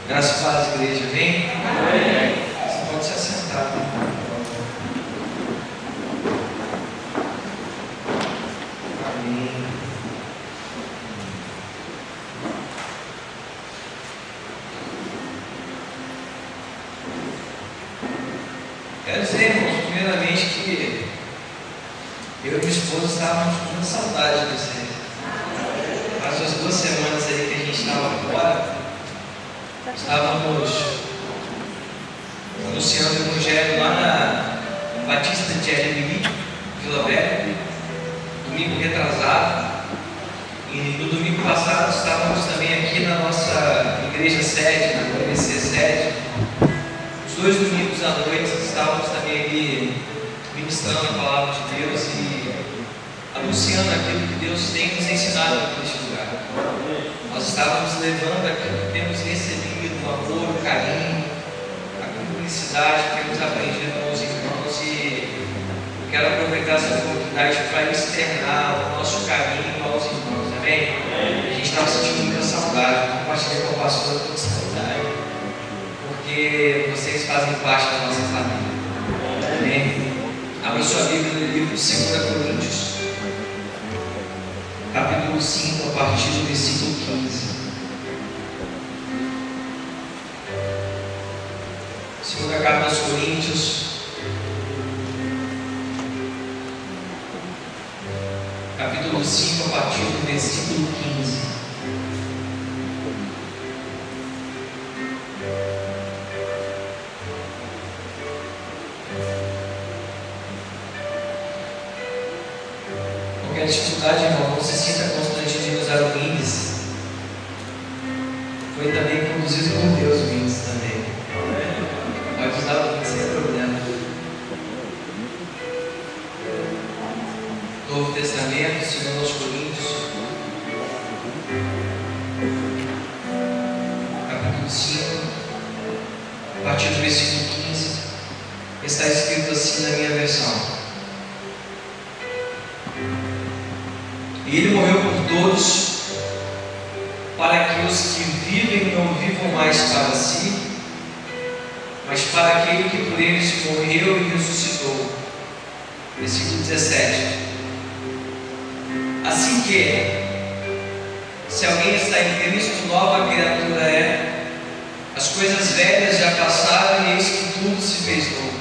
Graças a Deus, igreja, amém? Amém. Você pode se assentar. Amém. Quero dizer, irmãos, primeiramente que eu e minha esposa estávamos com muita saudade de vocês. Faz umas 2 semanas aí que a gente estava fora, estávamos anunciando o Evangelho lá na Batista de Alemim, Vila Velha, domingo retrasado, e no domingo passado estávamos também aqui na nossa igreja sede, na PVC sede. Os 2 domingos à noite estávamos também ali ministrando a palavra de Deus e anunciando aquilo que Deus tem nos ensinado aqui neste lugar. Nós estávamos levando aquilo que temos recebido, o amor, o carinho, a cumplicidade que temos aprendido com os irmãos, e eu quero aproveitar essa oportunidade para externar o nosso carinho aos irmãos, amém? A gente estava sentindo muita saudade, compartilhei com o pastor toda saudade, porque vocês fazem parte da nossa família, amém? Abra sua Bíblia no livro de 2 Coríntios, capítulo 5, a partir do versículo 15. Segunda carta aos Coríntios, capítulo 5, a partir do versículo 15. Qualquer dificuldade, irmão, não se sinta constrangido de usar o índice. Foi também conduzido por Deus o índice também. Pode usar o índice sem problema. Novo Testamento, 2 Coríntios, capítulo 5, a partir do versículo 15, está escrito assim na minha versão. E Ele morreu por todos, para que os que vivem não vivam mais para si, mas para aquele que por eles morreu e ressuscitou. Versículo 17. Assim que, se alguém está em Cristo, nova criatura é. As coisas velhas já passaram e eis que tudo se fez novo.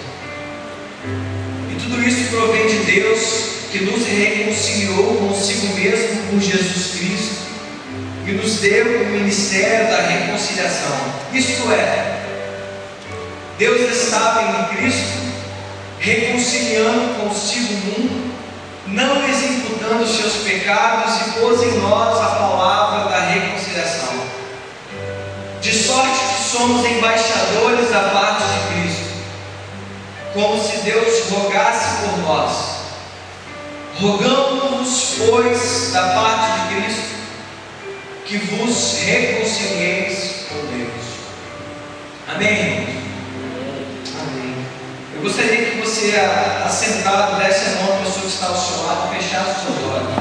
E tudo isso provém de Deus, que nos reconciliou consigo mesmo por Jesus Cristo e nos deu o ministério da reconciliação. Isto é, Deus estava em Cristo reconciliando consigo o mundo, não lhes imputando os seus pecados, e pôs em nós a palavra da reconciliação. De sorte que somos embaixadores da parte de Cristo, como se Deus rogasse por nós. Rogamos-vos, pois, da parte de Cristo, que vos reconcilieis com Deus. Amém? Amém. Eu gostaria que você, assentado, desse a mão à pessoa que está ao seu lado e fechasse os seus olhos.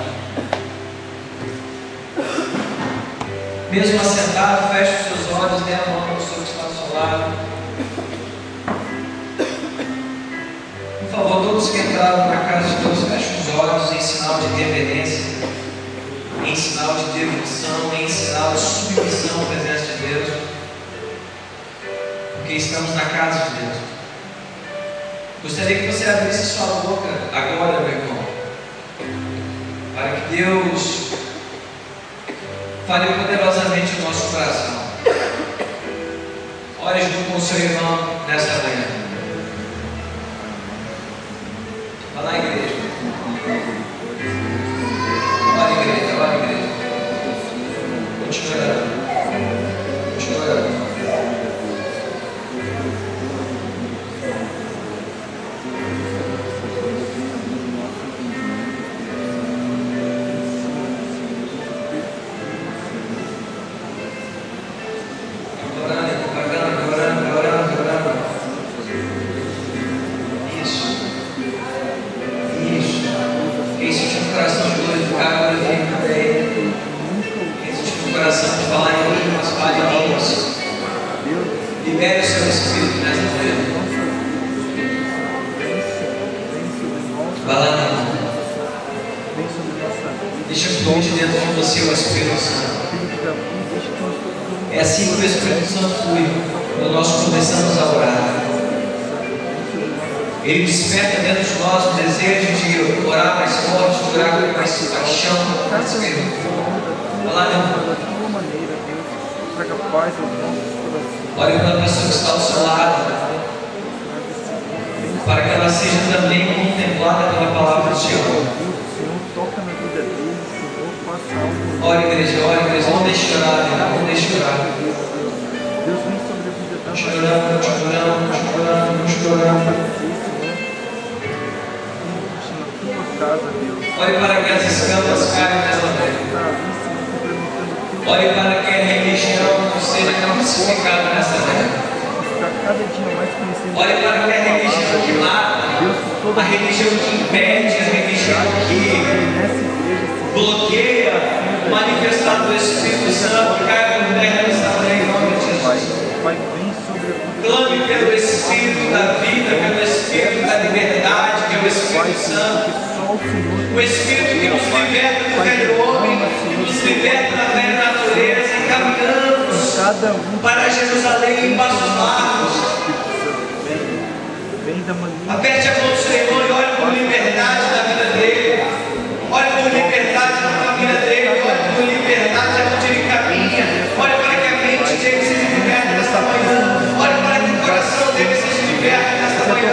Mesmo assentado, feche os seus olhos, dê a mão à pessoa que está ao seu lado. Por favor, todos que entraram na casa de Deus, fechem os olhos em sinal de reverência, em sinal de devoção, em sinal de submissão à presença de Deus, porque estamos na casa de Deus. Gostaria que você abrisse sua boca agora, meu irmão, para que Deus fale poderosamente no nosso coração. Ore junto com o seu irmão nesta manhã. Vai lá, igreja. Ora, igreja, ora, igreja. Continua orando. Continua orando. Orando, orando, orando, orando, orando. Libere o seu Espírito nesta manhã. Vai lá, não. Deixa fluir de dentro de você o Espírito Santo. É assim que o Espírito Santo flui quando nós começamos a orar. Ele desperta dentro de nós o desejo de orar mais forte, orar com mais paixão, mais Espírito. Vai lá, não. Olhe para a pessoa que está ao seu lado, para que ela seja também contemplada pela palavra do Senhor. Ora, igreja, não deixe chorar, não deixe chorar. Chorando. Olhe para que as escamas caiam nessa terra. Olhe para que a religião não seja crucificada nessa terra. Olhe para que a religião que mata, a religião que impede, a religião que bloqueia o manifestar do Espírito Santo caia por terra nessa terra em nome de Jesus. Clame pelo Espírito da vida, pelo Espírito da liberdade, pelo Espírito Santo. O Espírito que nos liberta do velho homem, que nos liberta da velha natureza, e caminhamos para Jerusalém em passos largos. Aperte a mão do Senhor e olhe por liberdade na vida dele. Olhe por liberdade na família dele. Olhe por liberdade aonde ele caminha. Olhe para que a mente dele seja liberta nesta manhã. Olhe para que o coração dele seja liberto nesta manhã.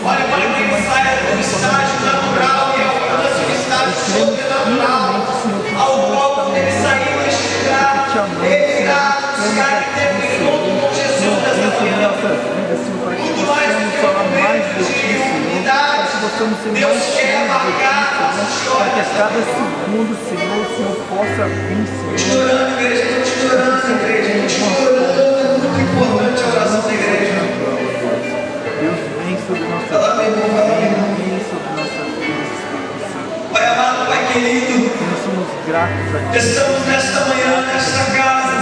Olhe para que ele saia do estágio natural e alcance o estágio sobrenatural, ao qual ele saiu deste lugar. Ele irá buscar e ter encontro com Jesus nesta manhã. Muito mais do que um momento de unidade, Deus quer marcar nossa história. Para que a cada segundo, Senhor, o Senhor possa vir, Senhor. Continuando, igreja, muito importante a oração da igreja. Deus vem sobre nossa vida, vem sobre nossa vida. Pai amado, Pai querido, nós somos gratos a Ti. Estamos nesta manhã, nesta casa,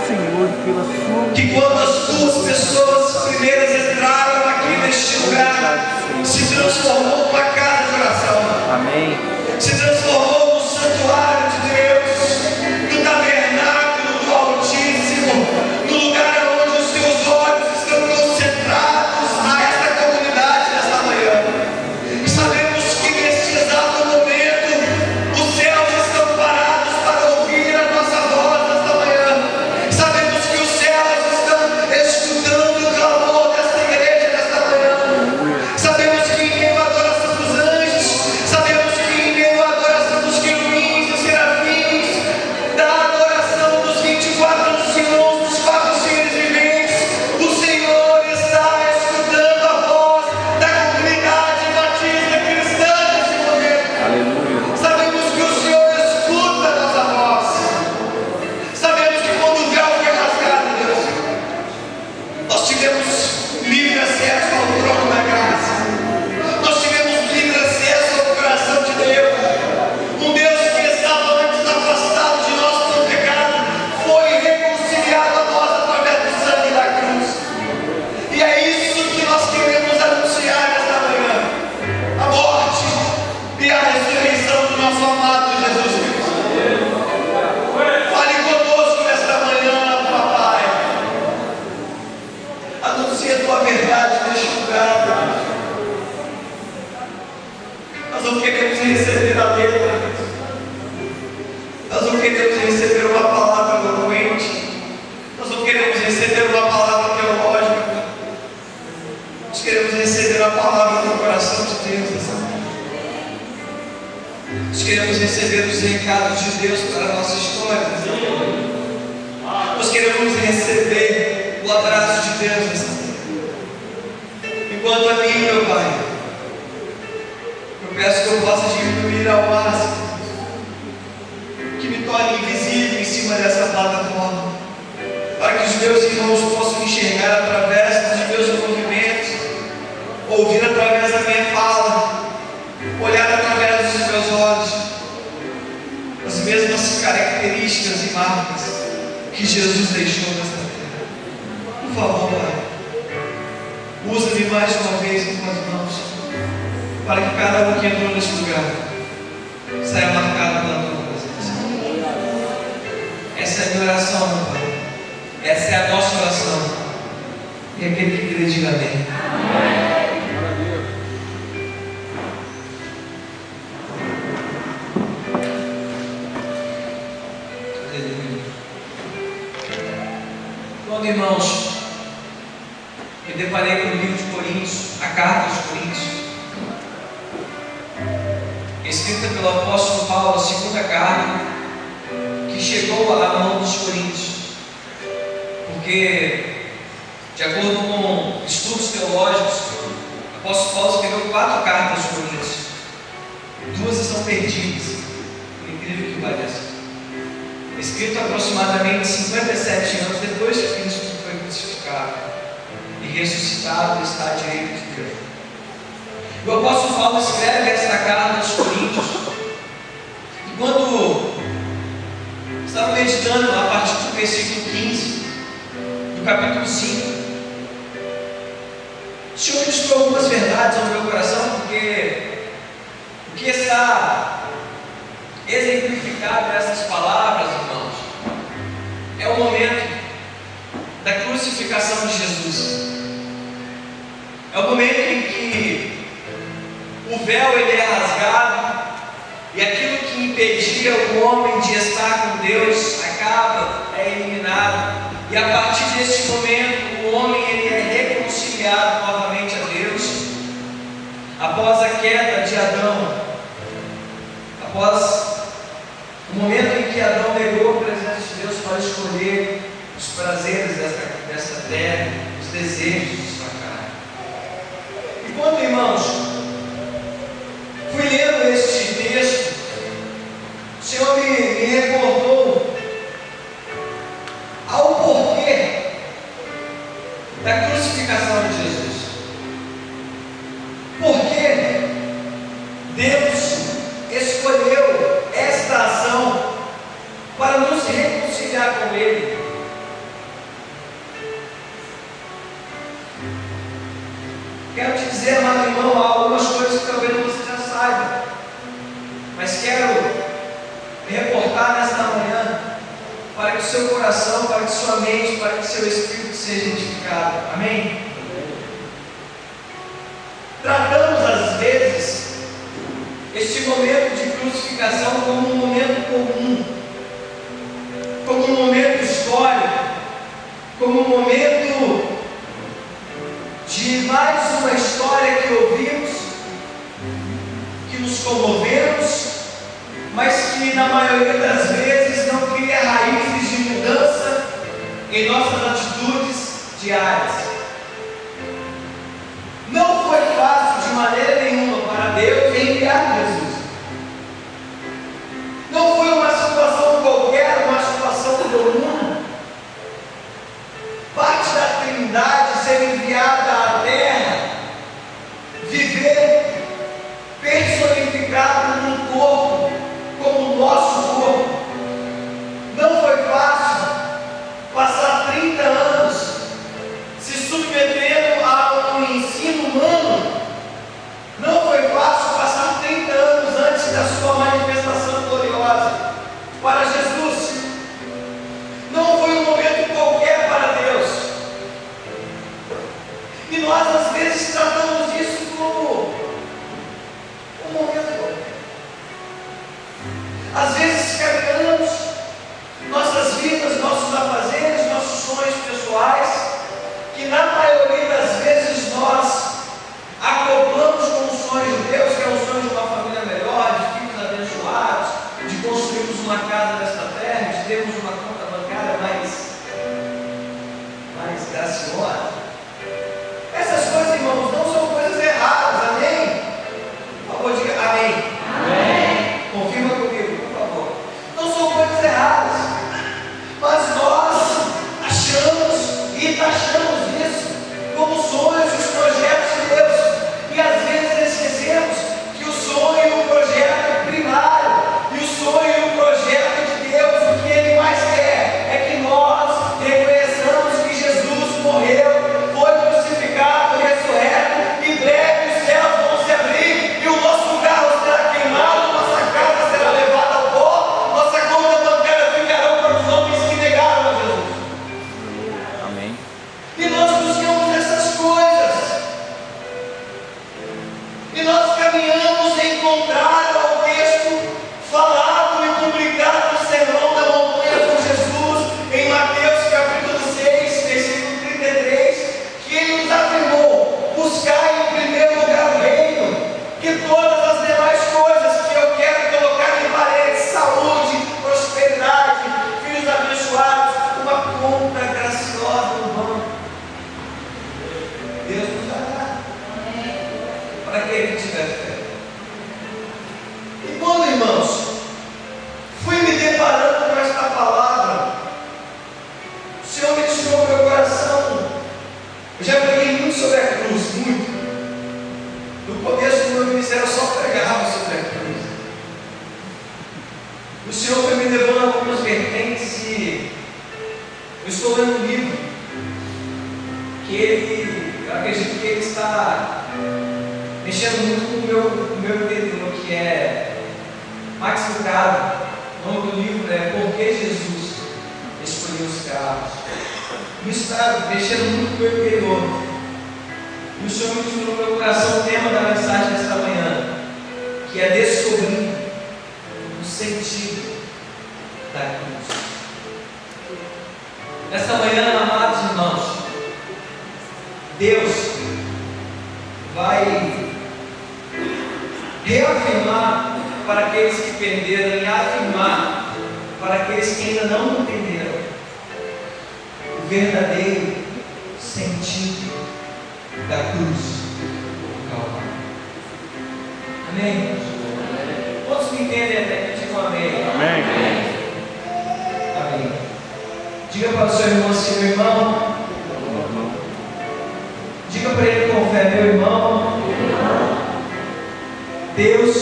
Senhor, pela sua que quando as duas pessoas primeiras entraram aqui neste lugar, se transformou numa casa de oração. Amém. Se transformou no santuário de Deus, no tabernáculo do Altíssimo, no lugar onde os teus olhos estão concentrados nesta comunidade nesta manhã. Sabemos que neste exato momento os céus estão parados para ouvir a nossa voz nesta manhã. Sabemos que os céus estão escutando o clamor desta igreja nesta manhã. Sabemos que em meio à adoração dos anjos, sabemos que em meio à adoração dos querubins, dos serafins, da adoração dos 24 anciãos, dos 4 seres viventes, o Senhor está escutando a voz da comunidade batista cristã nesse momento. Aleluia. Sabemos que o Senhor escuta a nossa voz. Sabemos que quando o véu foi rasgado, Deus, nós tivemos livre acesso ao trono da graça. Nós tivemos livre acesso ao coração de Deus. Um Deus que estava antes afastado de nós pelo pecado, foi reconciliado a nós através do sangue da cruz. E é isso que nós queremos anunciar nesta manhã: a morte e a ressurreição do nosso amado Jesus Cristo. Fale conosco nesta manhã, papai. Anuncie a tua verdade neste lugar, Deus. Nós não queremos receber a letra, nós não queremos receber uma palavra eloquente, nós não queremos receber uma palavra teológica, nós queremos receber a palavra do coração de Deus nessa manhã. Nós queremos receber os recados de Deus para a nossa história. Nós queremos receber o abraço de Deus nessa manhã. Enquanto a mim, meu Pai, eu peço que eu possa diminuir ao máximo, que me torne invisível em cima dessa plataforma, para que os meus irmãos possam enxergar através dos meus movimentos, ouvir através da minha fala, olhar através dos meus olhos, as mesmas características e marcas que Jesus deixou nesta terra. favor, Pai, usa-me mais uma vez em tuas mãos, para que cada um que entrou neste lugar saia marcado pela tua presença. Essa é a minha oração, meu Pai. Essa é a nossa oração. E aquele que crê, diga amém. Quando, irmãos, me deparei com o livro de Coríntios, a carta aos Coríntios, escrita pelo apóstolo Paulo, a segunda carta, que chegou à mão dos coríntios, porque, de acordo com estudos teológicos, o apóstolo Paulo escreveu 4 cartas aos Coríntios, 2 estão perdidas, por incrível que pareça. Escrito aproximadamente 57 anos depois que Cristo foi crucificado e ressuscitado e está à direita de Deus. O apóstolo Paulo escreve esta carta aos Coríntios, e quando estava meditando a partir do versículo 15 do capítulo 5, o Senhor ministrou algumas verdades ao meu coração, porque o que está exemplificado nessas palavras, irmãos, é o momento da crucificação de Jesus. É o momento em que o véu ele é rasgado e aquilo que impedia o homem de estar com Deus é eliminado, e a partir deste momento o homem ele é reconciliado novamente a Deus. Após a queda de Adão, após o momento em que Adão negou a presença de Deus para escolher os prazeres desta terra, os desejos de sua carne. E quando, irmãos, fui lendo este texto, o Senhor me recordou ao porquê da crucificação de Jesus. Porque Deus escolheu esta ação para nos reconciliar com Ele. Quero te dizer, amado irmão, há algumas coisas que talvez você já saiba, mas quero me reportar nesta manhã para que o seu coração, para que sua mente, para que seu espírito seja edificado. Amém? Tratamos às vezes este momento de crucificação como um momento comum, como um momento histórico, como um momento de mais uma história que ouvimos, que nos comovemos, mas que na maioria das vezes não cria raízes de mudança em nossas atitudes diárias. Não foi fácil de maneira nenhuma para Deus enviar Jesus. Não foi uma situação qualquer, uma situação comum. Parte da Trindade ser enviada à terra, viver personificado num corpo como o nosso corpo. Não foi fácil passar 30 anos se submetendo a um ensino humano. Não foi fácil passar 30 anos antes da sua manifestação gloriosa para Jesus. Não foi um momento qualquer para Deus. era só pregar sobre a cruz. O Senhor foi me levando a algumas vertentes e eu estou lendo um livro que eu acredito que ele está mexendo muito com o meu interior, que é Max Lucado. O nome do livro é Por que Jesus Escolheu os Carros. Isso está mexendo muito com o meu interior. E o Senhor me disse no meu coração o tema da mensagem desta manhã, que é descobrir o sentido da cruz. Nesta manhã, amados irmãos, Deus vai reafirmar para aqueles que perderam e afirmar para aqueles que ainda não entenderam o verdadeiro sentido da cruz do Calvário. Amém? Quantos me entendem até que digam amém? Amém. Amém. Diga para o seu irmão assim, meu irmão. Diga para ele com fé, meu irmão. Deus,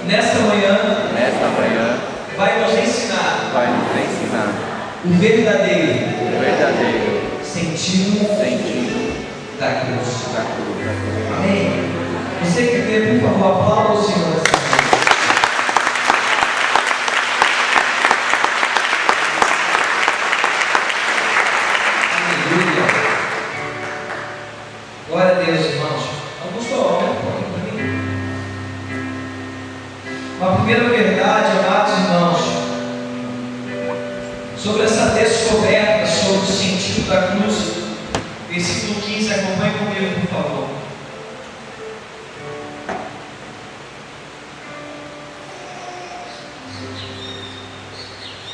nesta manhã, vai nos ensinar o verdadeiro sentido da cruz. Amém? Você que vê, por favor, aplauda o Senhor. Aleluia. Glória a Deus, irmãos. Augusto, aumenta um pouquinho para mim. Uma primeira verdade, amados irmãos, sobre essa descoberta sobre o sentido da cruz, versículo 15, acompanhe comigo, por favor.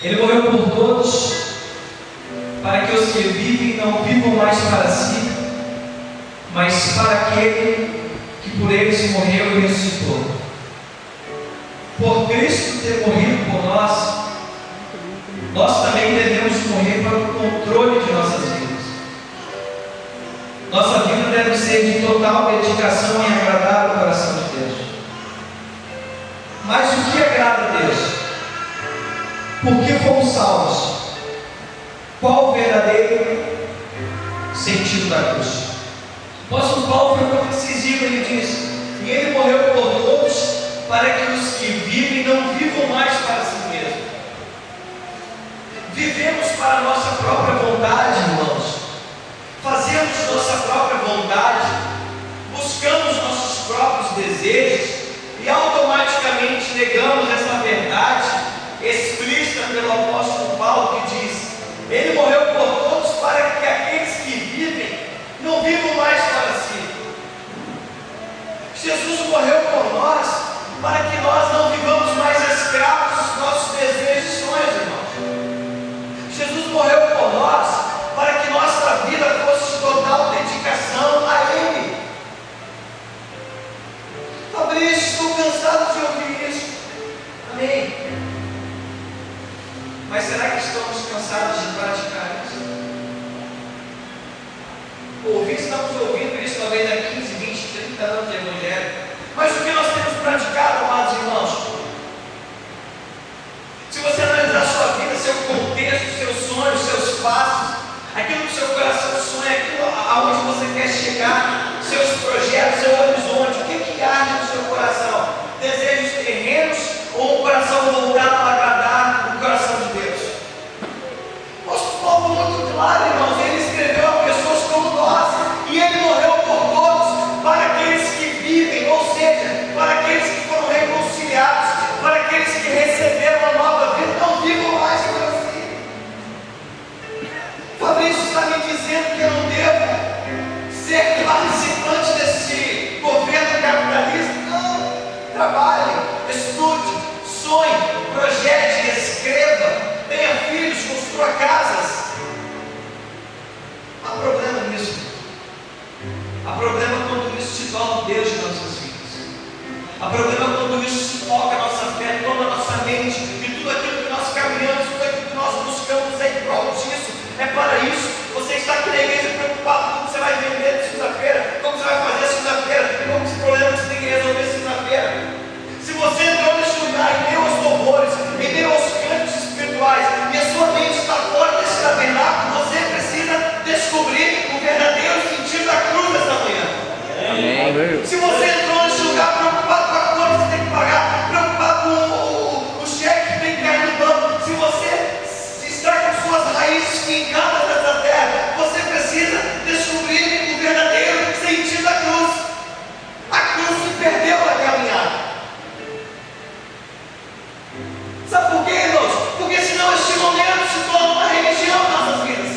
Ele morreu por todos, para que os que vivem não vivam mais para si, mas para aquele que por eles morreu e ressuscitou. Por Cristo ter morrido por nós, nós também devemos morrer para o controle de nossas vidas. Nossa vida deve ser de total dedicação em agradar o coração de Deus. Mas o que agrada a Deus? Por que fomos salvos? Qual o verdadeiro sentido da cruz? O apóstolo Paulo foi muito decisivo, ele diz: e ele morreu por todos, para que os que vivem não vivam mais para si mesmos. Vivemos para a nossa própria vontade, irmãos. Fazemos nossa própria vontade, buscamos nossos próprios desejos e automaticamente negamos essa verdade explícita pelo apóstolo Paulo, que diz: ele morreu por todos para que aqueles que vivem não vivam mais para si. Jesus morreu por nós para que nós não vivamos mais escravos dos nossos desejos e sonhos, irmãos. Jesus morreu por nós para que nossa vida fosse de total dedicação a Ele. Fabrício, estou cansado de ouvir isso. Amém. Mas será que estamos cansados de praticar isso? Estamos ouvindo isso talvez há 15, 20, 30 anos de Evangelho. Mas o que nós temos praticado, amados irmãos? Se você analisar sua vida, seu contexto, seus sonhos, seus passos, aquilo que o seu coração sonha, aquilo aonde você quer chegar, seus projetos, seu horizonte, o que arde no seu coração? Desejos terrenos ou um coração voltado para agradar o coração de Deus? O apóstolo Paulo muito claro, irmãos, ele escreveu a pessoas como nós, e ele morreu por todos, para aqueles que vivem, ou seja, para aqueles que foram reconciliados, para aqueles que receberam uma nova vida, não vivam mais para si. Fabrício está me dizendo que eu não devo ser participante desse governo capitalista. Não, trabalhe, estude, sonhe, projete, escreva, tenha filhos, construa casas. Há problema nisso. Há problema quando isso se torna Deus de nossas vidas. Há problema quando isso se foca a nossa fé, toda a nossa mente, e tudo aquilo que nós caminhamos, tudo aquilo que nós buscamos é em prol disso, é para isso. Você está aqui na igreja veio. Se você entrou nesse lugar preocupado com a conta que você tem que pagar, preocupado com o cheque que tem que cair no banco, se você está com suas raízes fincadas nessa terra, você precisa descobrir o verdadeiro sentido da cruz. A cruz se perdeu na caminhada. Sabe por quê, irmãos? Porque senão este momento se torna uma religião em nossas vidas.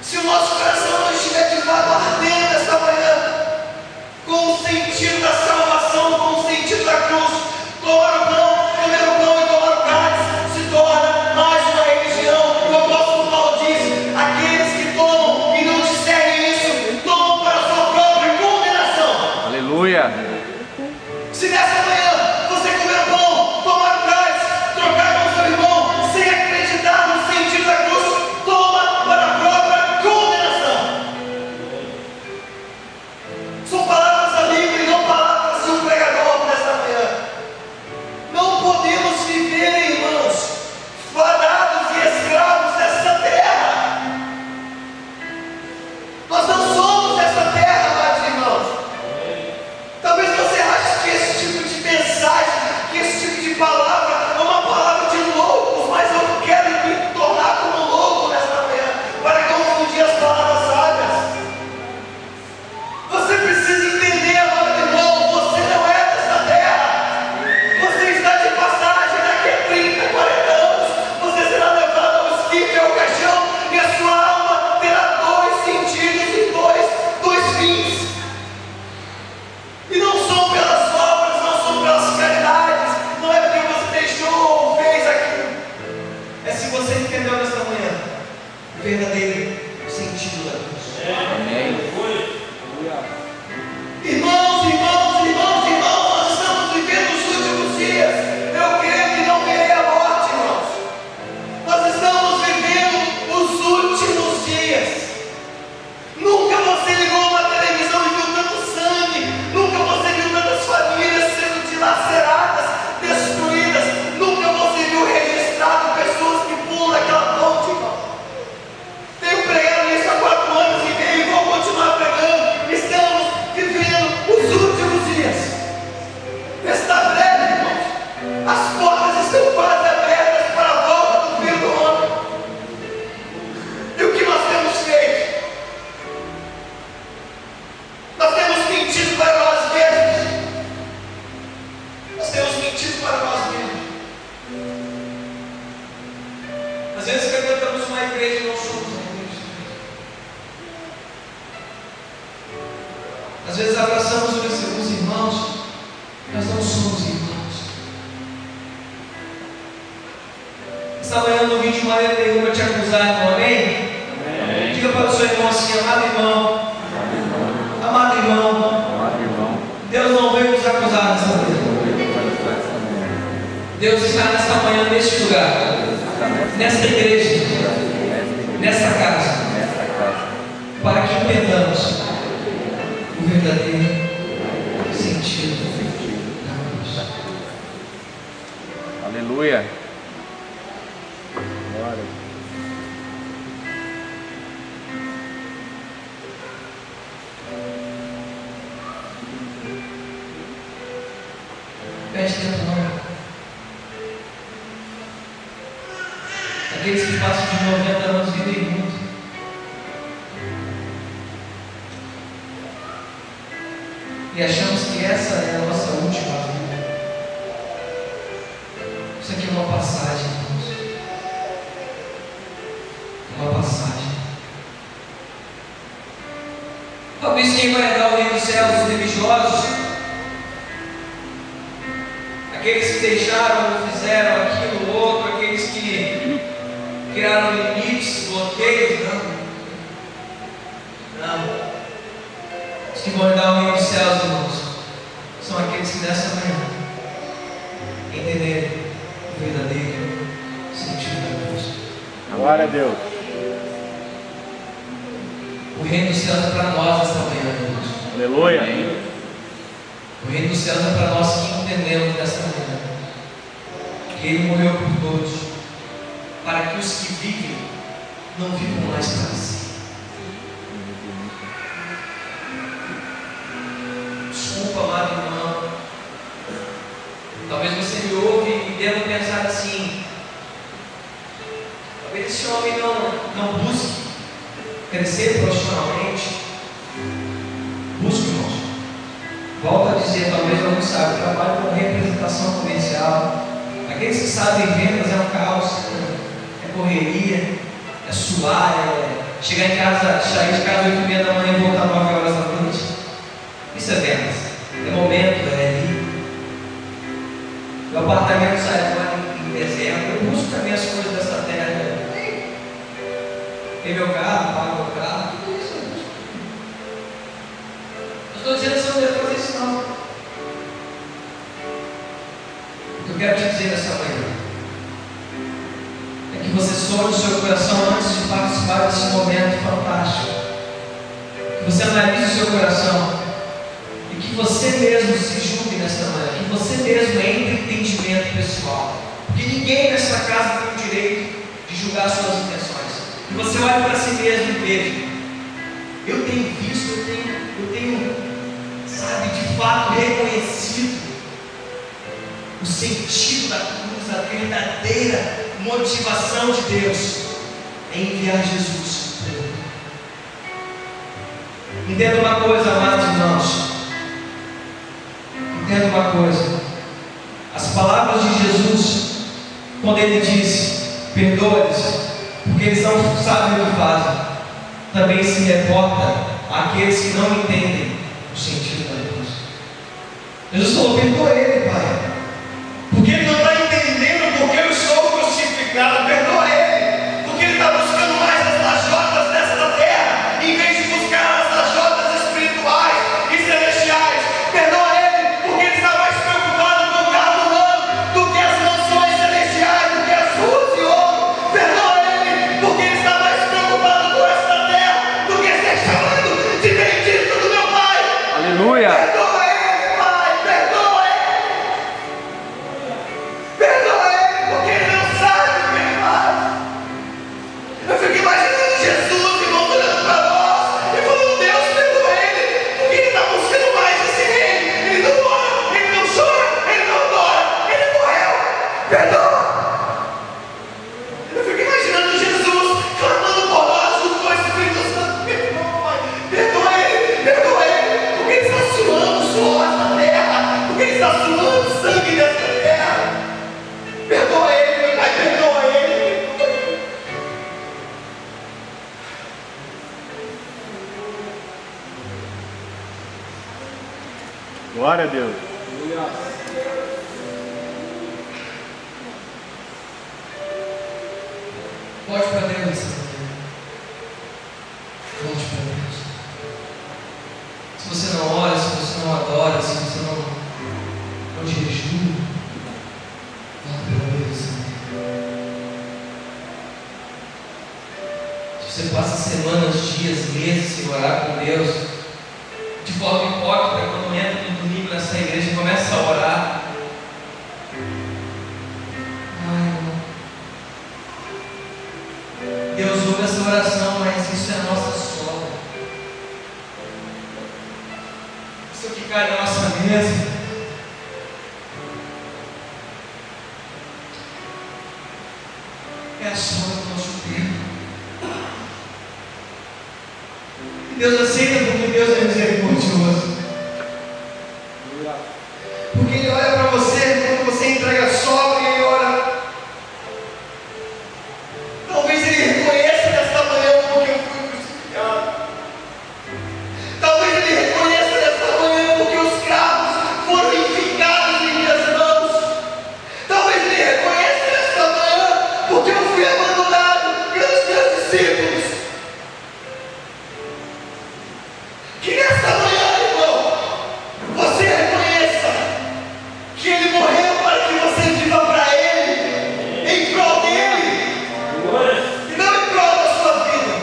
Se o nosso coração não estiver de fato ardendo nesta manhã, com o sentido da salvação, com o sentido da cruz, tomar o pão, comer o pão e tomar o cálice, se torna mais uma religião. O apóstolo Paulo diz: aqueles que tomam e não discernem isso, tomam para a sua própria condenação. Aleluia. Se nessa manhã você comer o pão, tomar o cálice, trocar com o seu irmão, sem acreditar no sentido da cruz, toma para a própria condenação. São palavras da Bíblia e não palavras de um pregador nesta manhã. Não podemos viver, irmãos, fadados e escravos dessa terra. Nós não somos dessa terra, amados irmãos. Talvez você ache que esse tipo de mensagem, que esse tipo de palavra é uma palavra de loucos, mas eu quero me tornar como louco nesta manhã, para confundir as palavras sábias. Você precisa entender, amado irmão, você não é dessa terra. Você está de passagem daqui a 30, 40 anos. Você será levado ao esquife, ao caixão, e a sua alma terá dois sentidos e dois fins. E não são pelas obras, não são pelas caridades, não é porque você deixou ou fez aquilo. É se você entendeu nesta manhã o verdadeiro sentido da cruz. Amém. Irmãos, nós estamos vivendo os últimos dias. Eu creio que não verei a morte, irmãos. Nós estamos vivendo os últimos dias. Nunca você ligou uma televisão e viu tanto sangue. Nunca você viu tantas famílias sendo dilaceradas, destruídas. Nunca você viu registrado pessoas que pulam daquela ponte, irmão. Tenho pregado isso há 4 anos e meio e vou continuar pregando. Estamos vivendo os últimos dias. Está breve, irmãos. As portas estão quase abertas para a volta do Filho do Homem. E o que nós temos feito? Nós temos mentido para nós mesmos. Nós temos mentido para nós mesmos. Às vezes frequentamos uma igreja e não somos uma igreja. Às vezes abraçamos os irmãos, mas não somos irmãos. Esta manhã eu não vim de maneira nenhuma te acusar, irmão, amém? Amém. Diga para o seu irmão assim: amado irmão, amado irmão, Deus não veio nos acusar nesta manhã. Deus está nesta manhã, neste lugar, nesta igreja, nesta casa, para que entendamos o verdadeiro sentido da cruz. Aleluia. Glória. Preste atenção. Aqueles que passam de 90 anos vivem muito. E achamos que essa é a nossa última vida. Isso aqui é uma passagem, irmãos. É uma passagem. Talvez quem vai dar o reino dos céus, os religiosos, aqueles que deixaram ou fizeram aquilo ou outro, aqueles que criaram limites, bloqueios, não. Os que vão dar o reino dos céus, irmãos, são aqueles que nessa manhã entenderem o verdadeiro sentido da cruz. Glória a Deus. O reino dos céus é para nós nesta manhã, irmãos. Aleluia. O reino dos céus é para nós que entendemos nesta manhã que Ele morreu por todos, para que os que vivem não vivam mais para si. homem não busque crescer profissionalmente, busque, irmãos. Volto a dizer, talvez alguns saibam, trabalho com representação comercial. Aqueles que sabem vendas é um caos, é correria, é suar, é chegar em casa, sair de casa 8h30 da manhã e voltar 9 horas da noite. Isso é vendas, é momento, é ali. O apartamento sai agora em dezembro, eu busco também as coisas dessa terra. Tem meu carro, pago meu carro, tudo isso eu busco. Eu estou dizendo que você não deve fazer isso não. O que eu quero te dizer nessa manhã é que você sonhe o seu coração antes de participar desse momento fantástico. Que você analise o seu coração e que você mesmo se julgue nessa manhã, que você mesmo entre em entendimento pessoal. Porque ninguém nessa casa tem o direito de julgar suas intenções. Que você olhe para si mesmo e veja: eu tenho visto, eu tenho, sabe, de fato reconhecido o sentido da cruz, a verdadeira motivação de Deus em enviar Jesus. Entenda uma coisa, amados irmãos. Entenda uma coisa. As palavras de Jesus, quando Ele disse: perdoa-lhes, porque eles não sabem o que fazem, também se reporta àqueles que não entendem o sentido da cruz. Jesus falou: perdoa ele, Pai, porque ele não está entendendo porque eu estou crucificado. Perdoa ele, porque ele está buscando mais as lajotas desta terra, em vez de buscar as lajotas espirituais e celestiais. Perdoa ele, porque ele está mais preocupado com o carro humano do que as mansões celestiais, do que as ruas de ouro. Perdoa ele, porque ele está mais preocupado com esta terra do que ser chamado de bendito do meu Pai. Aleluia. Perdoa ele, Pai, perdoa ele. Perdoa ele, porque ele não sabe o que ele faz. Eu fico imaginando Jesus, irmão, olhando para nós e falando: Deus, perdoa ele, porque ele está buscando mais esse reino. Ele não ora, ele não chora, ele não adora, ele morreu. Perdoa. Eu fico imaginando Jesus clamando por nós junto com o Espírito Santo: perdoa, Pai, perdoa ele, porque ele está suando suor na terra, porque ele está suando sangue nessa terra. Perdoa ele, meu Pai, perdoa ele. Glória a Deus. Volte para Deus. Volte para Deus. Se você não ora, se você não adora, se você não jejua, volte para Deus. Se você passa semanas, dias, meses sem orar com Deus, de forma hipócrita, quando entra no domingo nessa igreja e começa a orar, Deus ouve essa oração, mas isso é a nossa sola. Isso que cai na nossa mesa. É a sola do nosso tempo. E Deus aceita porque Deus é misericordioso. Porque Ele olha para você quando você entrega a sola e Ele ora. Talvez Ele reconheça nesta manhã porque eu fui crucificado. Talvez Ele reconheça nesta manhã porque os cravos foram enficados em minhas mãos. Talvez Ele reconheça nesta manhã porque eu fui abandonado pelos meus discípulos. Que nesta manhã, irmão, você reconheça que Ele morreu para que você viva para Ele, em prol dEle, e não em prol da sua vida.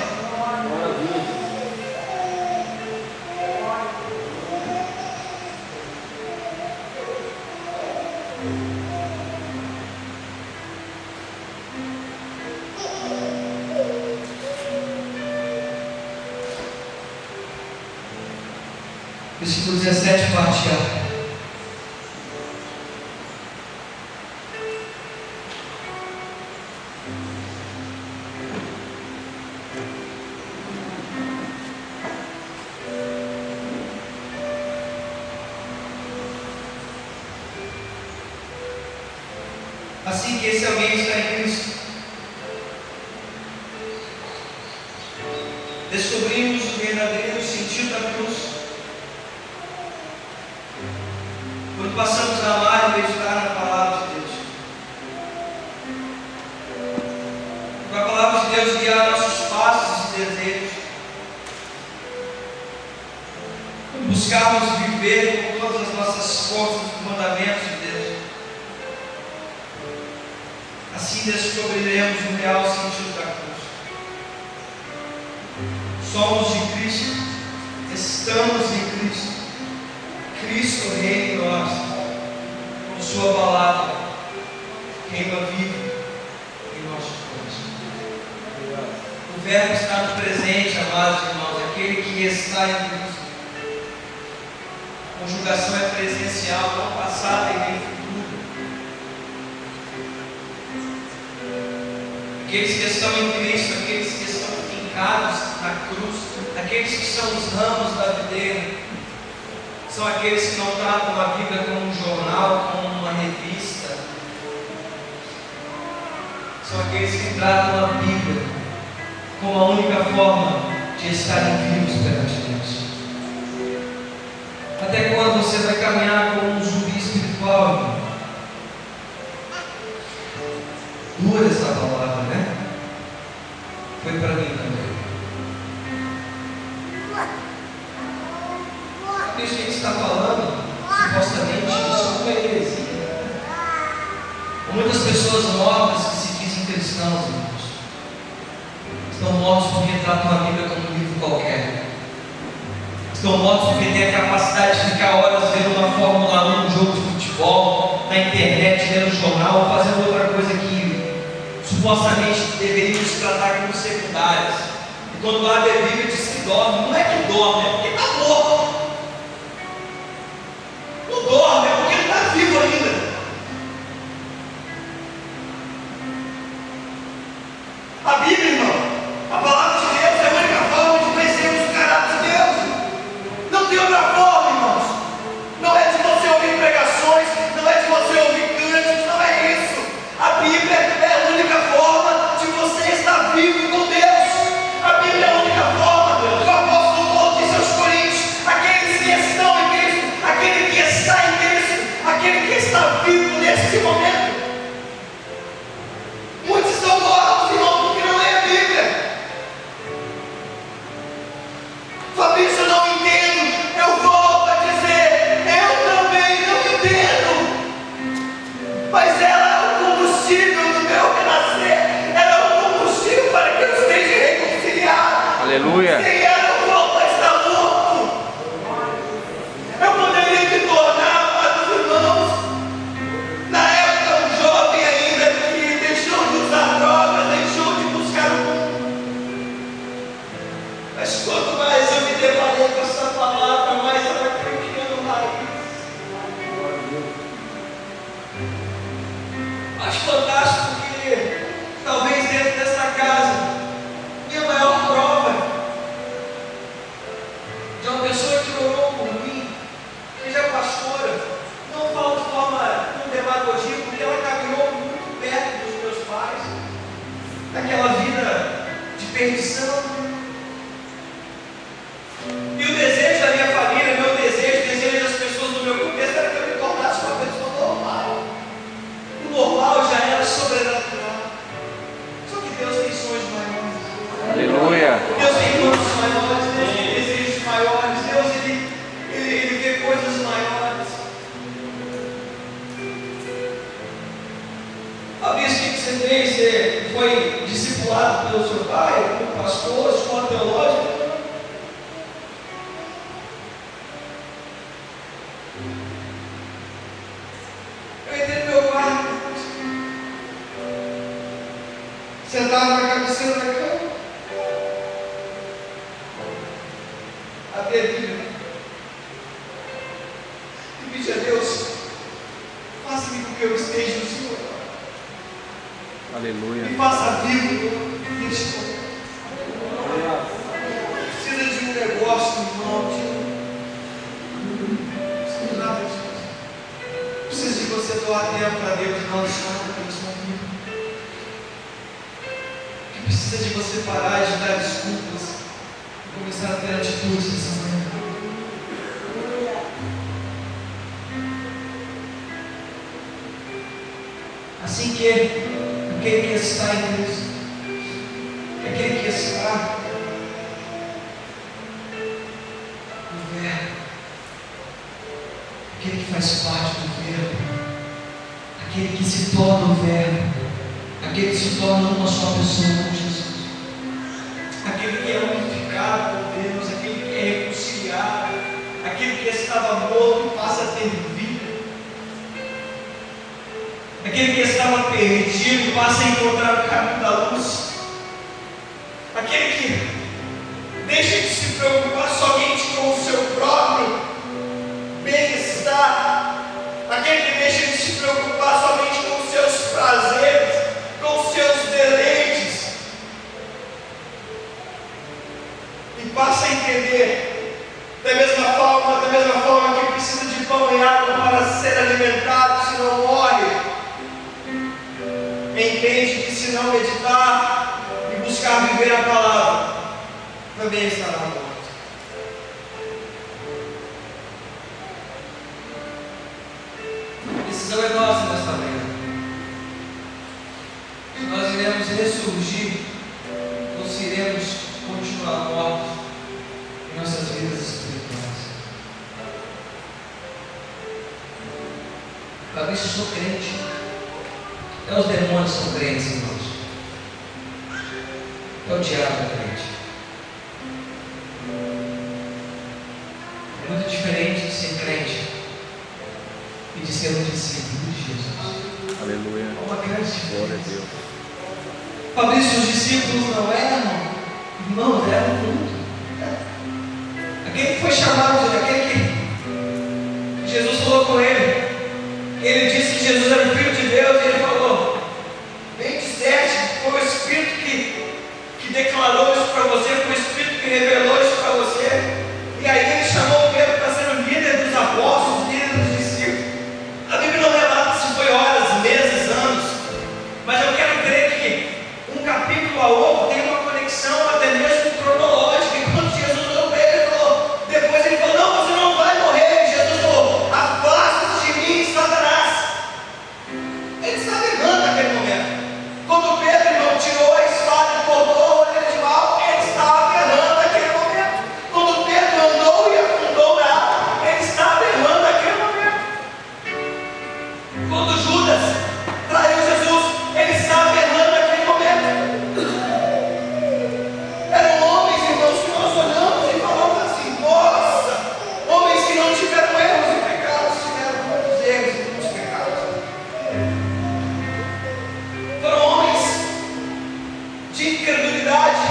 Versículo 17, parte A. assim que esse alguém está em Cristo. Descobrimos o verdadeiro sentido da cruz quando passamos a amar e meditar na palavra de Deus. Para a palavra de Deus guiar nossos passos e desejos. Quando buscarmos viver com todas as nossas forças os mandamentos de Deus. Assim descobriremos o real sentido da cruz. Somos de Cristo, estamos em Cristo. Cristo reina em nós, com Sua palavra, reina viva em nossos corações. O Verbo está no presente, amados irmãos, aquele que está em Cristo. A conjugação é presencial, não passada e nem futura. Aqueles que estão em Cristo, aqueles que estão fincados na cruz, aqueles que são os ramos da videira, são aqueles que não tratam a Bíblia como um jornal, como uma revista. São aqueles que tratam a Bíblia como a única forma de estarem vivos perante Deus. Até quando você vai caminhar como um zumbi espiritual, irmão? Dura essa palavra, né? Foi para mim também. Isso que a gente está falando, supostamente, isso não é heresia. Muitas pessoas mortas que se dizem cristãos, irmãos, estão mortos porque tratam a Bíblia como um livro qualquer. Estão mortos porque têm a capacidade de ficar horas vendo uma Fórmula 1, um jogo de futebol, na internet, lendo jornal, fazendo outra coisa que supostamente deveríamos tratar como secundárias. E quando abre a Bíblia diz que dorme, não é que dorme, é porque está morto. Não dorme, é porque ele está vivo ainda. A Bíblia, irmão, a palavra de Deus é a única forma de conhecermos o caráter de Deus. Não tem outra forma, irmãos. Não é de você ouvir pregações, não é de você ouvir cânticos, não é isso. A Bíblia é a única forma de você estar vivo com Deus. A Bíblia é a única forma. O apóstolo Paulo disse aos Coríntios: aqueles que estão em Cristo, aquele que está em Cristo, aquele que está vivo neste momento. Muitos estão mortos, irmãos, porque não lê a Bíblia. Fabrício, eu não entendo. Eu volto a dizer, eu também não entendo. Mas ela é o combustível do meu renascer. Ela é o combustível para que eu esteja reconciliado. Aleluia. Sem ela eu volto a estar morto. Eu poderia me tornar, amados irmãos, na época um jovem ainda que deixou de usar drogas, deixou de buscar o mundo. Mas quanto mais eu me deparei com essa palavra, mais ela foi criando raiz. Acho fantástico que talvez dentro dessa casa minha maior prova de uma pessoa que orou por mim, seja pastora, não falo de forma com demagogia, porque ela caminhou muito perto dos meus pais, daquela vida de perdição. E o desejo da minha família, meu desejo, o desejo das pessoas do meu contexto era que eu me tornasse uma pessoa normal. O normal já era sobrenatural. Só que Deus tem sonhos maiores. Aleluia. Deus tem planos maiores, Deus tem desejos maiores, Deus ele vê coisas maiores. Fabrício, o que você fez? Você foi discipulado pelo seu pai, como pastor, escola teológica? Eu entrei no meu quarto, sentado na cabeceira da cama, abri a Bíblia e pedi a Deus: faça-me com que eu esteja no Senhor. Aleluia. Me faça vivo neste momento. Precisa de um negócio, irmão. Precisa de nada disso. Precisa de você doar tempo para Deus, não chama nesse momento. parar de dar desculpas e começar a ter atitudes dessa manhã. Assim que aquele que está em Cristo, aquele que está no Verbo, aquele que faz parte do Verbo, aquele que se torna o Verbo, aquele que se torna uma só pessoa com Jesus, aquele que é unificado com Deus, aquele que é reconciliado, aquele que estava morto e passa a ter vida, aquele que estava perdido e passa a encontrar o caminho da luz, aquele que deixa de se preocupar somente com o seu próprio bem-estar, aquele que deixa de se preocupar somente com os seus prazeres, com os seus deleites, e passa a entender, da mesma forma que precisa de pão e água para ser alimentado, se não morre, entende que se não meditar e buscar viver a palavra, também estará morto. A decisão é nossa nesta manhã. Se nós iremos ressurgir ou se iremos continuar mortos em nossas vidas espirituais. Fabrício, eu sou crente. Até os demônios são crentes, irmãos. É o diabo crente. É muito diferente de ser crente e de ser um discípulo de Jesus. Aleluia. É uma grande Glória a diferença. Deus. Fabrício, os discípulos não eram, irmãos, eram muito. Aquele que foi chamado, aquele que Jesus falou com ele. Ele disse que Jesus era o Filho de Deus e ele falou: bem disseste, foi o Espírito que declarou isso para você, foi o Espírito que revelou isso para você. E aí ele chamou Pedro para ser o líder dos apóstolos, líder dos discípulos. A Bíblia não relata se foi horas, meses, anos, mas eu quero crer que um capítulo ao outro tem uma conexão até mesmo cronológica. E quando Jesus olhou para ele, falou, depois ele falou: não, você não vai morrer. E Jesus falou: afasta-te de mim, Satanás. Ele estava errando naquele momento. Quando Pedro, irmão, tirou a espada e cortou a orelha de mal, ele estava errando naquele momento. Quando Pedro andou e afundou na água, ele estava errando naquele momento. Quando Judas traiu Jesus, ele estava errando naquele momento. Eram homens, irmãos, que nós olhamos e falamos assim: nossa, homens que não tiveram erros e pecados, tiveram muitos erros e muitos pecados. Foram homens de incredulidade,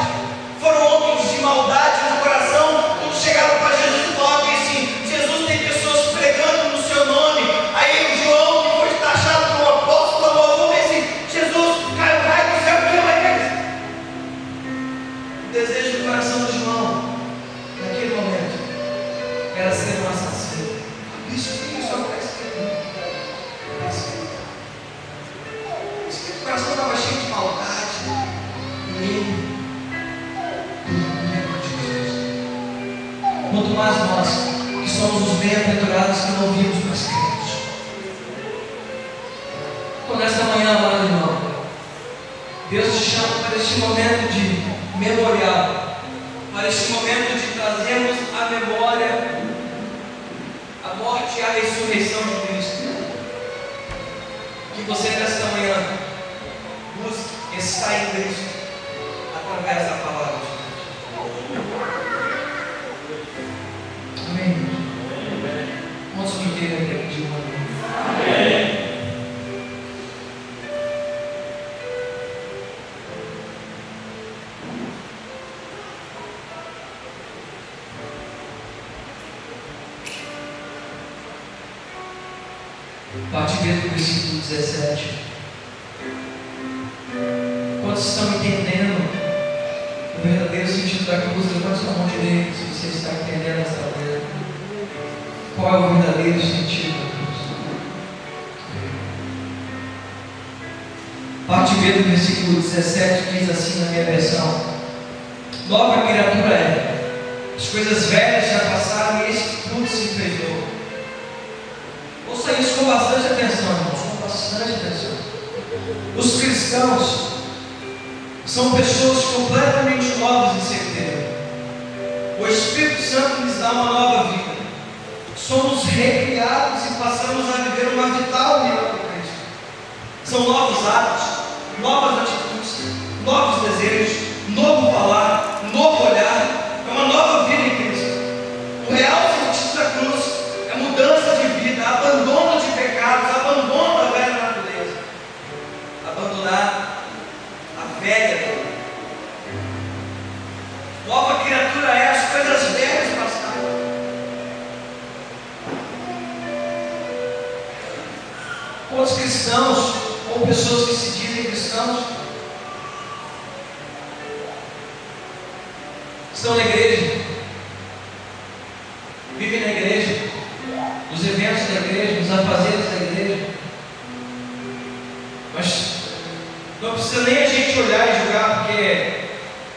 foram homens de maldade no coração. Quando chegaram para Jesus e falaram assim: Jesus, tem pessoas pregando no seu nome. Aí o João, que foi taxado como apóstolo, falou assim: Jesus, cai o raio do céu, queima eles. O desejo do coração de João, naquele momento, era ser um assassino. Isso acontece. O coração estava cheio de maldade, e ele, quanto mais nós, que somos os bem-aventurados que não vimos, mas cremos. Então, nesta manhã, amado irmão, Deus te chama para este momento de memorial, para este momento de trazermos à memória a morte e a ressurreição de Cristo. Que você, nesta manhã, busque estar em Cristo através da palavra de Deus. Amém. Vamos subir aqui de uma vez. Amém. Parte B do versículo 17. Quantos estão entendendo o verdadeiro sentido da cruz? Levante sua mão direita se você está entendendo esta manhã. Qual é o verdadeiro sentido da cruz? Parte B do versículo 17 diz assim na minha versão: nova criatura é. As coisas velhas já passaram e eis que tudo se fez novo. Ouça isso com bastante atenção, irmãos, com bastante atenção. Os cristãos são pessoas completamente novas em seu interior. O Espírito Santo lhes dá uma nova vida. Somos recriados e passamos a viver uma vital união com Cristo. São novos hábitos, novas atitudes, novos desejos, novo falar, novo olhar. É uma nova vida em Cristo. O real sentido da cruz é mudança de vida, abandono de pecados, abandono da velha natureza, abandonar a velha vida. Nova criatura é, as coisas velhas passaram. Quantos cristãos ou pessoas que se dizem cristãos estão na igreja, vivem na igreja, nos eventos da igreja, nos afazeres da igreja, mas não precisa nem a gente olhar e julgar, porque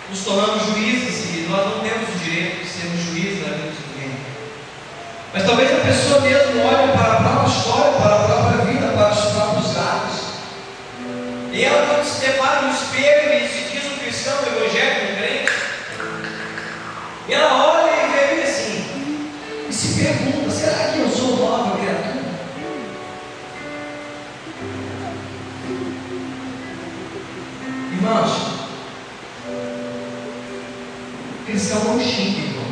nos tornamos juízes e nós não temos o direito de sermos juízes da vida de ninguém. Mas talvez a pessoa mesmo olhe para a própria história, para a própria vida, para os próprios atos, e ela quando se depara no espelho e se diz um cristão, um evangélico, um crente, e ela olha e vê assim, e se pergunta: será que eu sou nova criatura? Irmãos, cristão não xinga, irmão.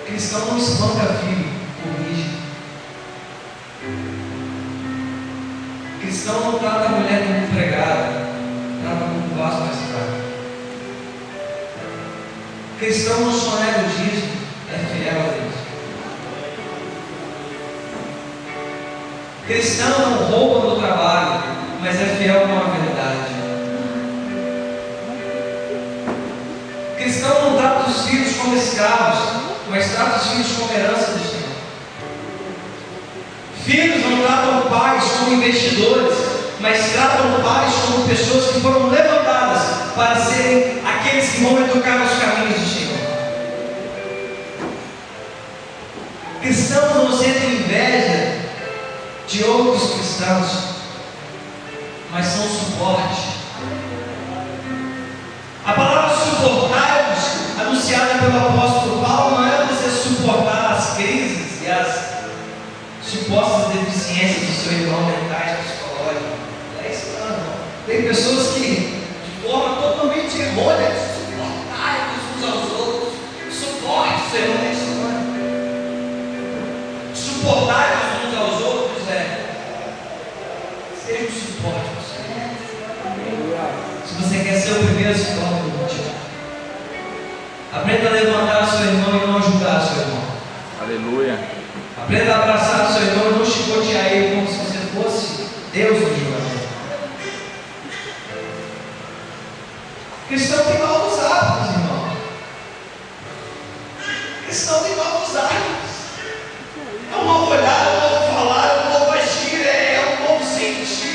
Cristão não espanca filho, corrige. Cristão não trata a mulher como empregada, trata como vaso mais fraco. Cristão não sonega o dízimo, é fiel a Deus. Cristão não rouba no trabalho, mas é fiel com a verdade. Cristão não trata os filhos como escravos, mas trata os filhos como herança do Senhor. Filhos não tratam pais como investidores, mas tratam pais como pessoas que foram levantadas para serem aqueles que vão educar nos caminhos do Senhor. Cristãos não sentem inveja de outros cristãos, mas são suporte. A palavra suportar-vos, anunciada pelo apóstolo Paulo, não é você suportar as crises e as supostas deficiências do seu irmão mentais, psicológicas. Não é isso não. Tem pessoas que, de forma totalmente errônea, suportarem uns aos outros. Suporte o seu irmão na história. Suportar uns aos outros seja um suporte para o Senhor. Se você quer ser o primeiro, se torne o último. Aprenda a levantar o seu irmão e não julgar o seu irmão. Aleluia. Aprenda a abraçar o seu irmão e não chicotear ele como se você fosse Deus no julgamento. Cristão tem novos hábitos, irmão. Cristão tem novos hábitos. É um novo olhar, é um novo falar, é um novo agir, é um novo sentir.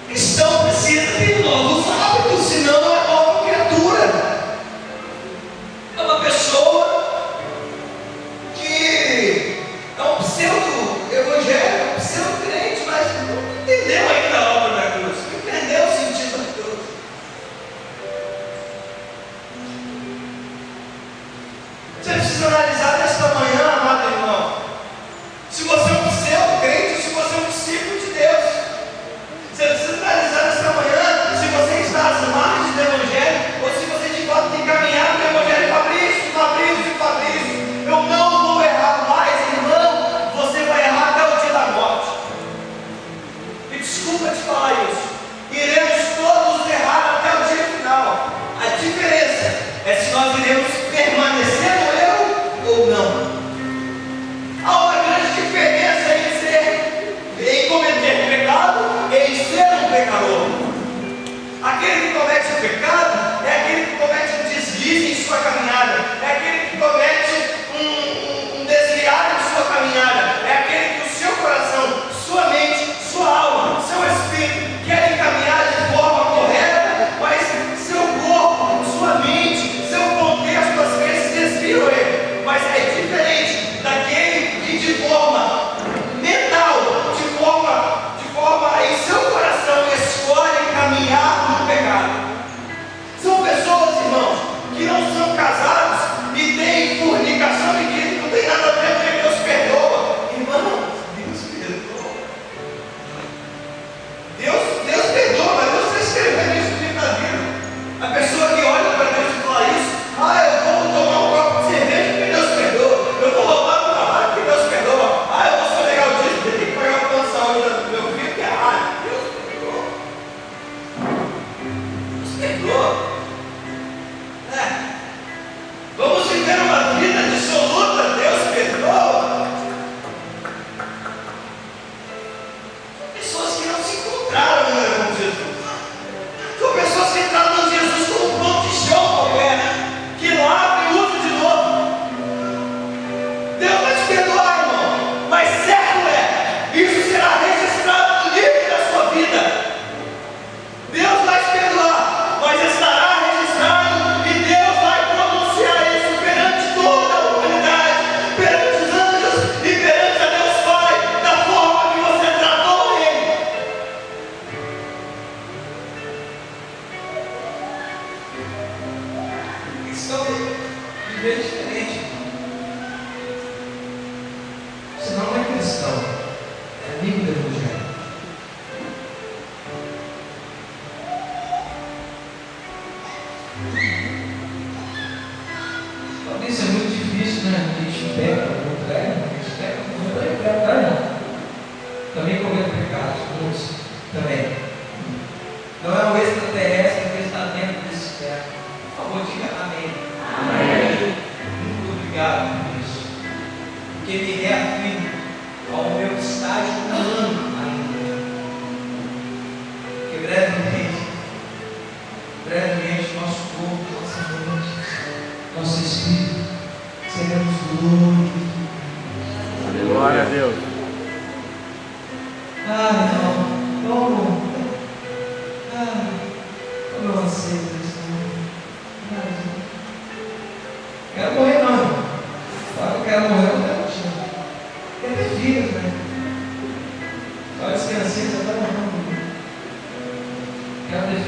Cristão precisa ter novos hábitos, senão não é nova criatura. É uma pessoa que é um pseudo-evangelho, um pseudo-crente, mas não entendeu ainda a obra da cruz, não entendeu o sentido da cruz. Você precisa analisar nesta manhã, amado irmão, se você é um pseudo-crente ou se você é um discípulo de Deus. Você precisa analisar nesta manhã se você está às margens do Evangelho ou se você de fato tem caminhado no Evangelho. Fabrício, eu não vou errar mais, irmão. Você vai errar até o dia da morte. E desculpa te falar isso. Iremos todos errar até o dia final. A diferença é se nós iremos permanecer no erro ou não. Há uma grande diferença em cometer pecado e em ser um pecador. Aquele que comete o pecado é aquele que comete um deslize em sua caminhada, é aquele que comete um desviar em sua caminhada, é aquele que o seu coração, sua mente, sua alma, seu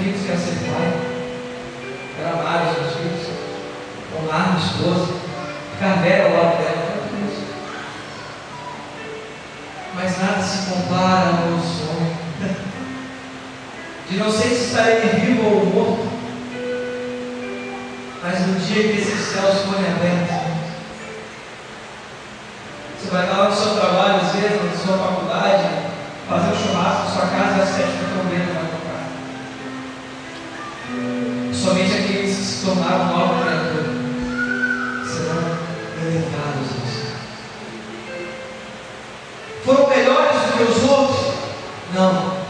filhos, quero ser pai, quero amar os meus filhos, honrar minha esposa, ficar velho ao lado dela, quero tudo isso. Mas nada se compara ao meu sonho de não sei se estarei vivo ou morto, mas no dia que esses céus forem abertos, você vai estar lá no seu trabalho, às vezes, na sua faculdade, fazer um churrasco na sua casa e às 7 da manhã vai tocar. Somente aqueles que se tornaram nova criatura serão elevados ao céu. Foram melhores do que os outros? Não.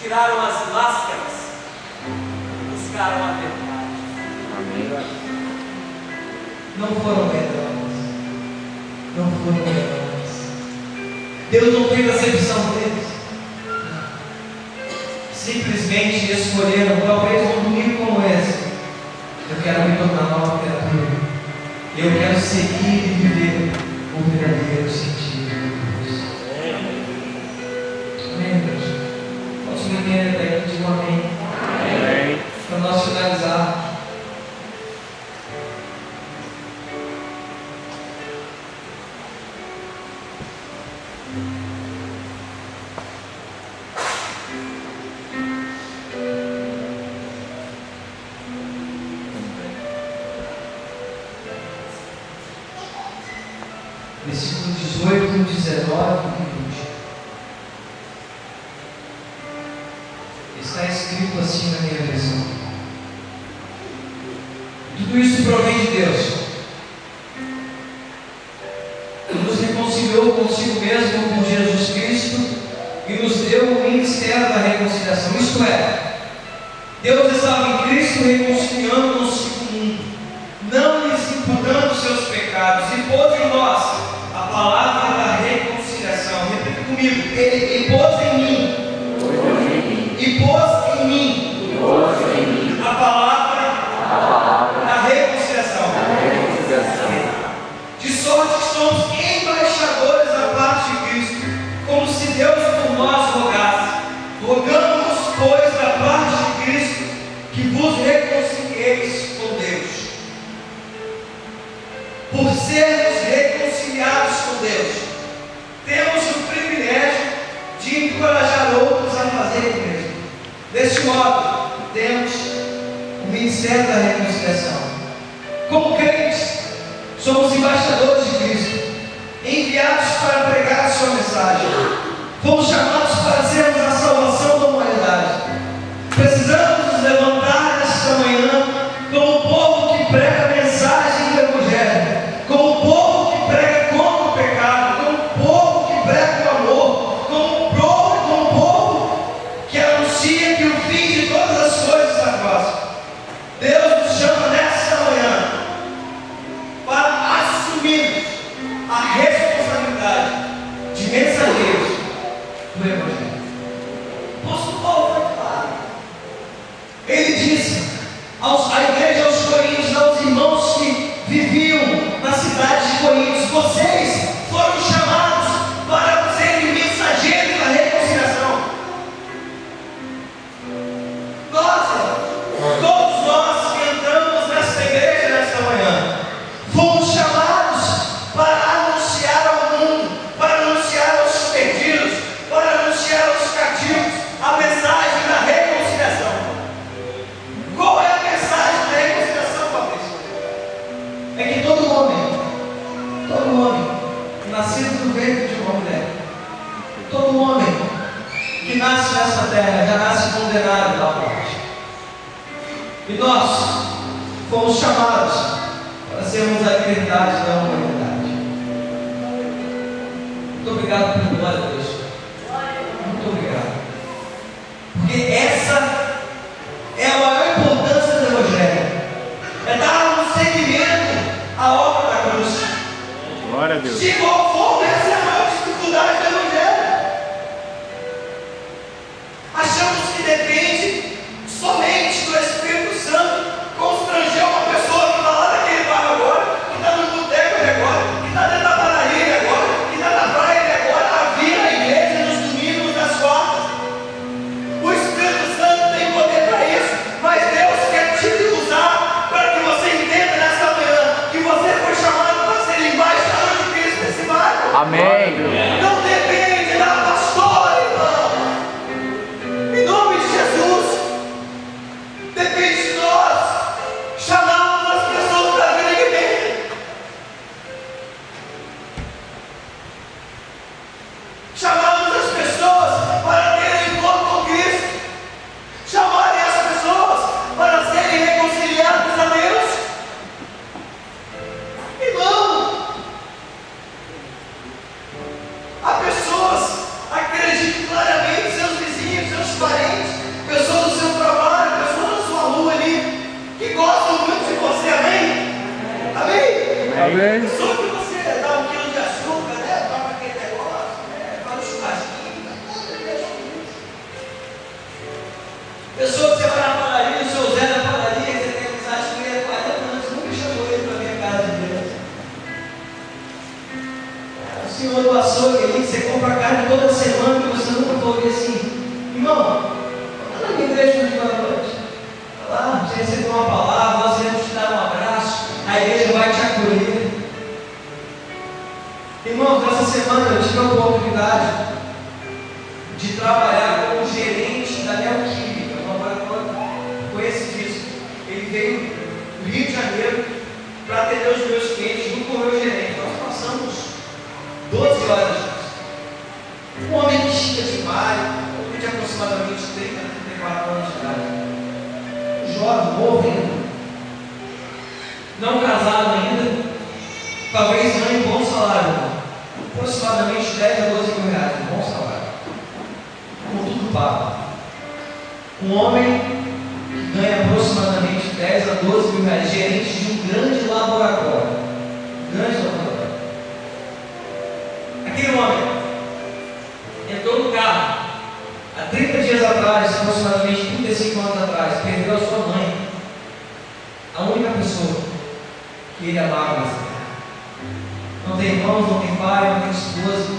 Tiraram as máscaras, buscaram a verdade. Amém. Não foram melhores. Não foram melhores. Deus não fez acepção deles. Simplesmente escolheram, talvez um domingo como esse, eu quero me tornar nova criatura. Eu quero seguir e viver o verdadeiro sentido de Deus. Amém, Deus? Posso me entender daí? Diga um amém. Amém. Para nós finalizarmos. Versículo 18, 19 e 20. Está escrito assim na minha versão. Tudo isso provém de Deus, que nos reconciliou consigo mesmo com Jesus Cristo e nos deu o ministério da reconciliação. Isto é, Deus estava em Cristo reconciliando-nos com o mundo, não lhes imputando seus pecados, e pôs em nós a palavra da reconciliação. Repita comigo. Ele pôs em mim. E pôs em mim a palavra da reconciliação. De sorte que somos embaixadores da parte de Cristo, como se Deus por nós rogasse. Rogamos, pois, da parte de Cristo, que vos reconcilieis com Deus. Por sermos reconciliados com Deus, temos o privilégio de encorajar outros a fazerem o mesmo. Deste modo, temos o ministério da reconciliação. Como crentes, somos embaixadores de Cristo, enviados para pregar a sua mensagem. Fomos chamados para sermos a salvação da humanidade. Precisamos nos levantar nesta manhã como o povo que prega a mensagem do Evangelho, como o povo que prega contra o pecado, como o povo que prega o amor, como o povo que anuncia que o fim de todas as coisas está próximo. Deus nos chama nesta manhã para assumirmos a responsabilidade de mensageiros do Evangelho. O apóstolo Paulo foi claro. Ele disse à igreja, aos coríntios, aos irmãos que viviam na cidade de Coríntios: vocês foram chamados para serem mensageiros da reconciliação. Nós, todos nós que entramos nessa igreja nesta manhã, fomos chamados para anunciar ao mundo, para anunciar aos perdidos, para anunciar aos cativos a mensagem da reconciliação. Qual é a mensagem da reconciliação, Fabrício? É que todo homem, nascido do ventre de uma mulher, todo homem que nasce nessa terra já nasce condenado da morte. E nós fomos chamados para sermos a liberdade da humanidade. Muito obrigado pela glória de Deus. Muito obrigado. Porque essa é a maior importância do Evangelho. É dar um seguimento à obra da cruz. Glória a Deus. De igual forma, essa é a maior dificuldade do Evangelho. Achamos que depende somente do Espírito Santo constranger uma pessoa que está lá naquele bar agora, que está no boteco agora, que está dentro da padaria agora, que está na praia agora, a vir à igreja nos domingos, nas quartas. O Espírito Santo tem para atender os meus clientes junto com o meu gerente. Nós passamos 12 horas juntos. Um homem que chica demais, um homem de aproximadamente 30 a 34 anos de idade. Jovem, novo ainda. Não casado ainda. Talvez ganhe um bom salário. Aproximadamente 10 a 12 mil reais. Um bom salário. Com tudo pago. Um homem que ganha aproximadamente 10 a 12 mil reais. Gerente de um grande laboratório. Grande laboratório. Aquele homem entrou no carro há 30 dias atrás, aproximadamente 35 anos atrás, perdeu a sua mãe, a única pessoa que ele amava nessa terra. Não tem irmãos, não tem pai, não tem esposa.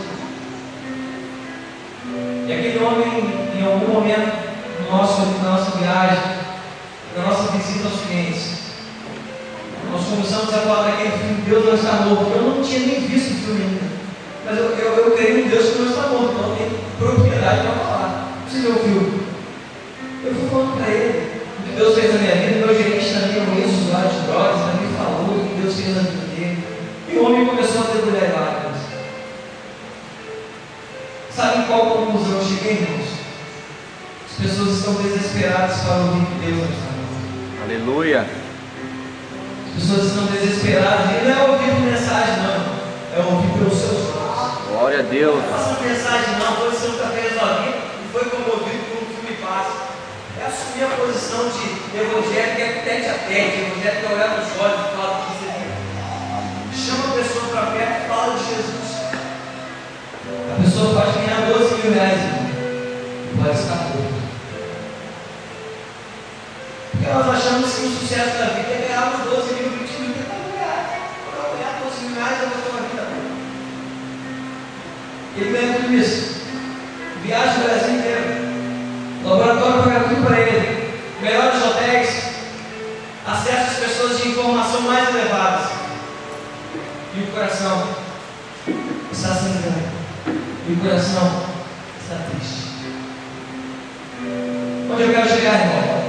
E aquele homem, em algum momento na nossa viagem, na nossa visita aos clientes, nós começamos a falar daquele filme Deus Não Está Morto. Eu não tinha nem visto o filme ainda, mas eu creio em Deus que não está morto, então eu tenho propriedade para falar. Você já ouviu? Eu fui falando para ele o que Deus fez na minha vida. Meu gerente também é um ex-usuário de drogas, também falou o que Deus fez na vida dele. E o homem começou a debulhar lágrimas. Sabe em qual conclusão eu cheguei, irmãos? As pessoas estão desesperadas para ouvir que Deus não está morto. Aleluia. As pessoas estão desesperadas, e não é ouvir por mensagem, não, é ouvir pelos seus olhos. Glória a Deus. Não faça mensagem, não, você nunca fez na vida e foi comovido por um filme passa. É assumir a posição de evangélico, é tete a tete, evangélico é olhar nos olhos e falar do que você viu. Chama a pessoa para perto e fala de Jesus. A pessoa pode ganhar 12 mil reais, irmão, pode estar pouco. Porque nós achamos que o sucesso da vida é ganhar uns 12 mil, 20 mil, 30 mil reais. Quando eu ganhar 12 mil reais, eu vou ter uma vida boa. Ele ganha tudo isso. Viaja o Brasil inteiro. Laboratório paga tudo para ele. Melhores hotéis. Acesso às pessoas de informação mais elevadas. E o coração está sangrando. E o coração está triste. Onde eu quero chegar, irmão?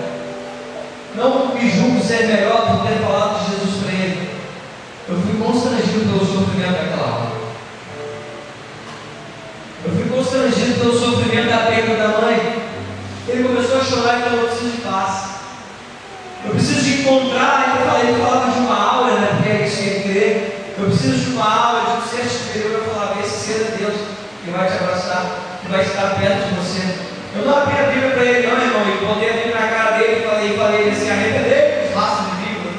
Não me julgo ser melhor por ter falado de Jesus para ele. Eu fui constrangido pelo sofrimento daquela hora. Eu fui constrangido pelo sofrimento da perda da mãe. Ele começou a chorar e falou: eu preciso de paz. Eu preciso de encontrar. Ele falava de uma aula, né? Porque é isso que ele crê. Eu preciso de uma aula, de um ser superior. Eu falava: esse ser é Deus que vai te abraçar, que vai estar perto de você. Eu não abri a Bíblia para ele, não, irmão. E botei a Bíblia na cara dele e falei ele se arrepender dos laços de Bíblia.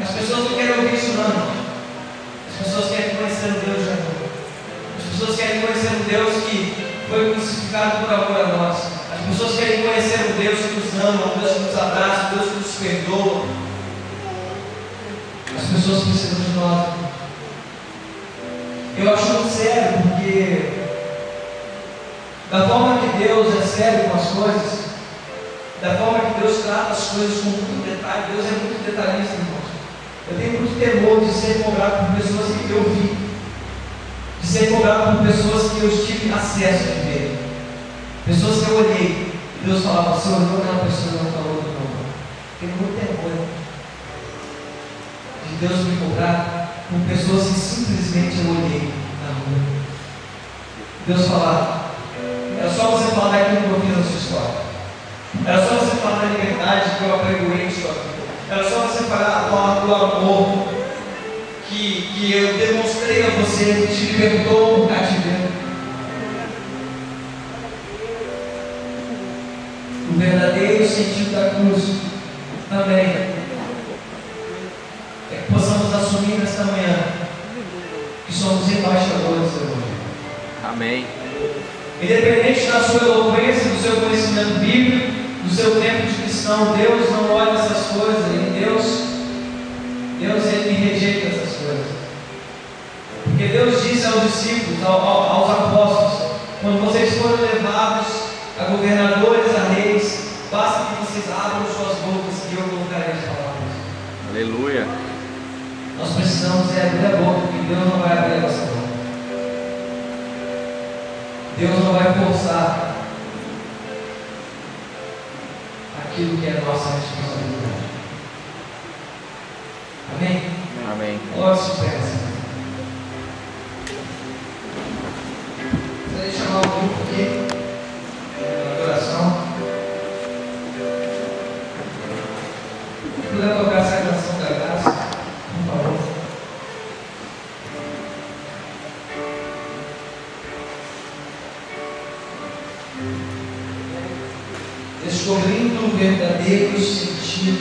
As pessoas não querem ouvir isso, não. As pessoas querem conhecer o Deus de amor. As pessoas querem conhecer um Deus que foi crucificado por amor a nós. As pessoas querem conhecer um Deus que nos ama, um Deus que nos abraça, um Deus que nos perdoa. As pessoas precisam de nós. Eu acho muito sério, porque da forma que Deus é sério com as coisas, da forma que Deus trata as coisas com muito detalhe, Deus é muito detalhista, irmãos. Eu tenho muito temor de ser cobrado por pessoas que eu vi, de ser cobrado por pessoas que eu tive acesso de ver, pessoas que eu olhei. Deus falava: você olhou aquela pessoa e não falou do nome. Tenho muito temor de Deus me cobrar por pessoas que simplesmente eu olhei na rua. Deus falava: era só você falar daquilo que eu fiz na sua história. Era só você falar da liberdade que eu apregoei em sua vida. Era só você falar do amor que eu demonstrei a você, que te libertou do cativeiro. O verdadeiro sentido da cruz também é que possamos assumir nesta manhã que somos embaixadores do Evangelho. Amém. Independente da sua eloquência, do seu conhecimento bíblico, do seu tempo de cristão, Deus não olha essas coisas. E Deus ele rejeita essas coisas. Porque Deus disse aos discípulos, aos apóstolos: quando vocês forem levados a governadores, a reis, basta que vocês abram suas bocas e eu colocarei as palavras. Aleluia. Nós precisamos abrir a boca, porque Deus não vai abrir a nossa boca. Deus não vai forçar aquilo que é nossa responsabilidade. Amém. Coloque-se em pé. Gostaria de chamar o grupo aqui na adoração. Se puder tocar essa canção da graça, por favor. Descobrindo o verdadeiro sentido